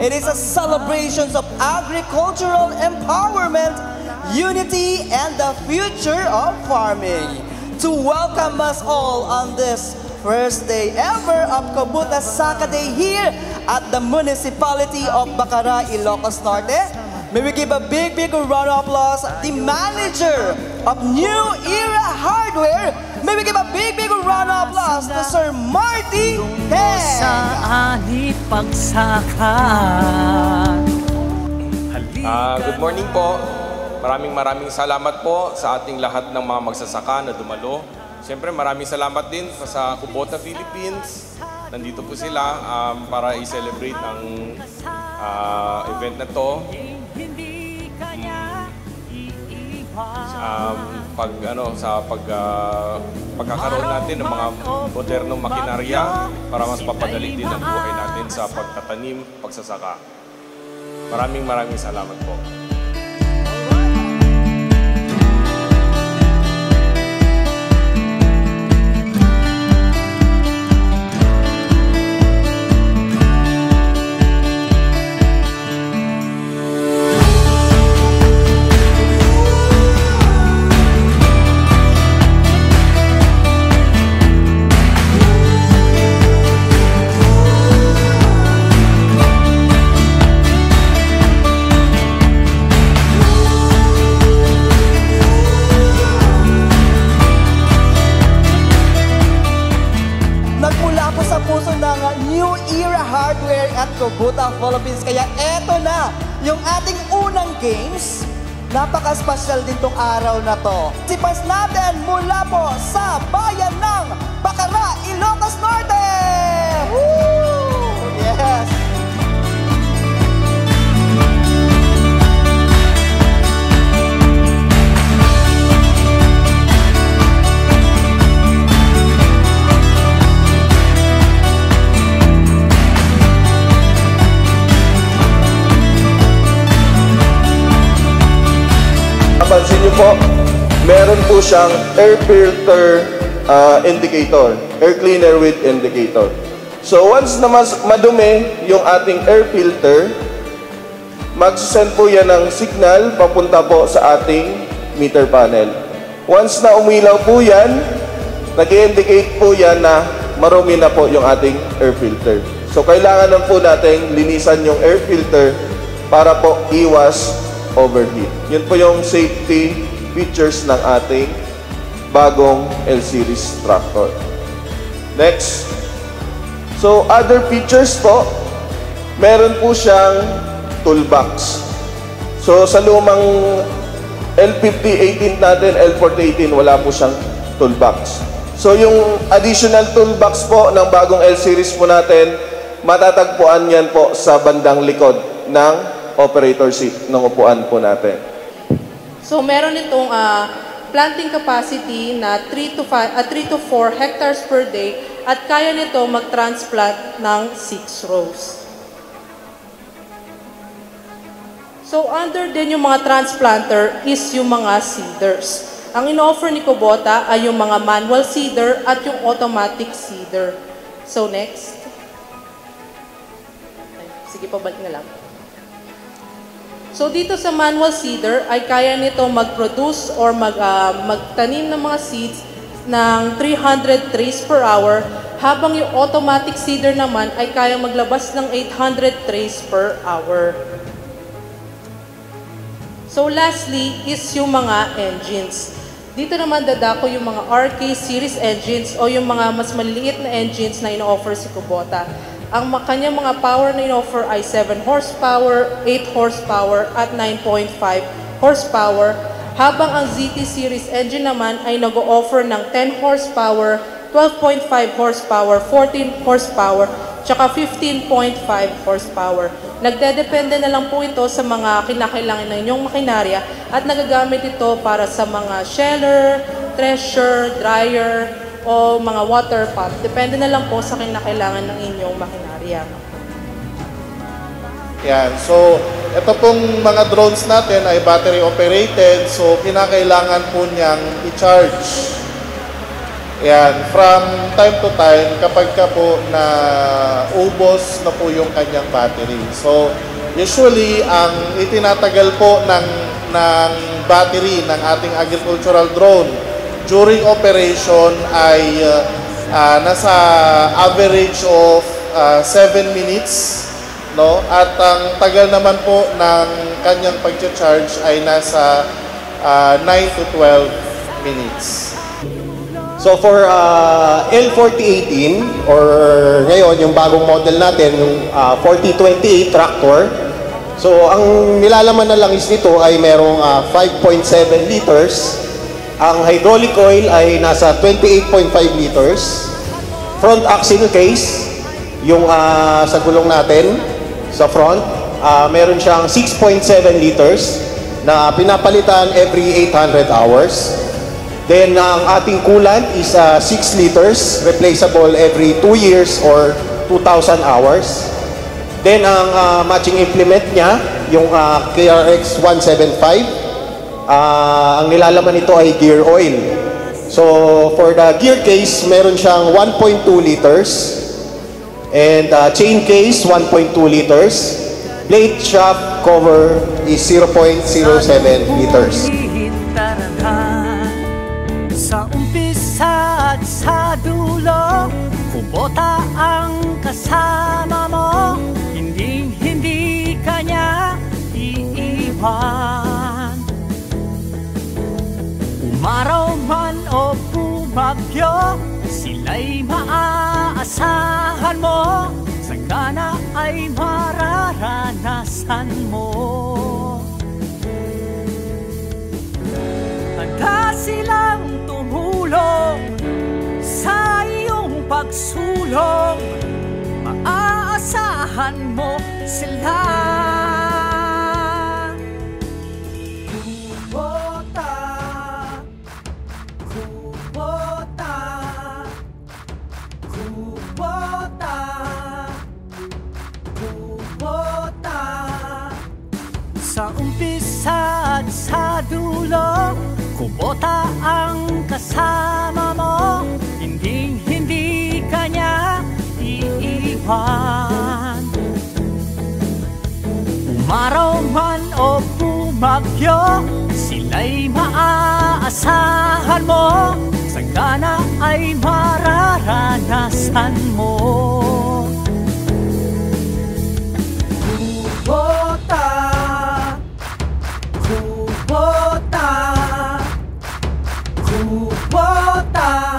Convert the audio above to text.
It is a celebration of agricultural empowerment, unity, and the future of farming. To welcome us all on this first day ever of Kabuta Saka Day here at the municipality of Bacara, Ilocos Norte, may we give a big round of applause the manager of New Era Hardware. May we give a big round of applause to Sir Marty Heng. Good morning po. Maraming salamat po sa ating lahat ng mga magsasaka na dumalo. Siyempre maraming salamat din sa Kubota Philippines. Nandito po sila para i-celebrate ang event na to. Pagkakaroon natin ng mga modernong makinarya para mas papadali din ang buhay natin sa pagtatanim, pagsasaka. Maraming salamat po. New Era Hardware at Kubota Philippines. Kaya eto na yung ating unang games. Napaka-special din tong araw na to. Sipas natin mula po sa bayan ng Bacara, Ilocos Norte! Woo! Yes! Pansin niyo po, meron po siyang air filter indicator, air cleaner with indicator. So once na madumi yung ating air filter, mag-send po yan ng signal papunta po sa ating meter panel. Once na umilaw po yan, nag-indicate po yan na marumi na po yung ating air filter. So kailangan lang po natin linisan yung air filter para po iwas overheat. Yun po yung safety features ng ating bagong L-Series tractor. Next. So, other features po, meron po siyang toolbox. So, sa lumang L5018 natin, L4018, wala po siyang toolbox. So, yung additional toolbox po ng bagong L-Series po natin, matatagpuan yan po sa bandang likod ng operator seat ng upuan po natin. So meron itong planting capacity na 3 to 4 hectares per day at kaya nito mag-transplant ng 6 rows. So under din yung mga transplanter is yung mga seeders. Ang in-offer ni Kubota ay yung mga manual seeder at yung automatic seeder. So next. Sige, pabalik na lang. So dito sa manual seeder ay kaya nito mag-produce or magtanim ng mga seeds ng 300 trays per hour, habang yung automatic seeder naman ay kaya maglabas ng 800 trays per hour. So lastly is yung mga engines. Dito naman dadako yung mga RK series engines o yung mga mas maliliit na engines na ino-offer si Kubota. Ang kanyang mga power na in-offer ay 7 horsepower, 8 horsepower, at 9.5 horsepower, habang ang ZT series engine naman ay nag-o-offer ng 10 horsepower, 12.5 horsepower, 14 horsepower, tsaka 15.5 horsepower. Nagdedepende na lang po ito sa mga kinakailangan ng inyong makinarya at nagagamit ito para sa mga sheller, thresher, dryer, o mga water pump. Depende na lang po sa kinakailangan ng inyong makinarya. Yan. So, ito pong mga drones natin ay battery operated. So, kinakailangan po niyang i-charge. Yan, from time to time, kapag ka po na ubos na po yung kanyang battery. So, usually, ang itinatagal po ng battery ng ating agricultural drone during operation ay nasa average of 7 minutes. No? At ang tagal naman po ng kanyang pag-charge ay nasa 9 to 12 minutes. So for L4018 or ngayon yung bagong model natin, yung 4028 tractor, so ang nilalaman na lang is nito ay merong 5.7 liters. Ang hydraulic oil ay nasa 28.5 liters. Front axle case, yung sa gulong natin, sa front, meron siyang 6.7 liters na pinapalitan every 800 hours. Then, ang ating coolant is 6 liters, replaceable every 2 years or 2,000 hours. Then, ang matching implement niya, yung KRX 175, ang nilalaman nito ay gear oil. So, for the gear case, meron siyang 1.2 liters. And chain case, 1.2 liters. Plate shaft cover is 0.07 liters. Sa umpisa at sa dulo, Kubota ang kasama mo, hindi kanya iiwan. Umaraw man o bumagyo, sila'y maaasahan mo, sagana ay mararanasan mo. Handa silang tumulong sa iyong pagsulong, maaasahan mo sila. Kubota, Kubota, Kubota, Kubota. Sa umpisa at sa dulo, Kubota ang kasama mo, hindi kanya iiwan. Umaraw man o bumagyo, sila'y maaasahan mo, sagana ay mararanasan mo. Kubota, Kubota, Kubota.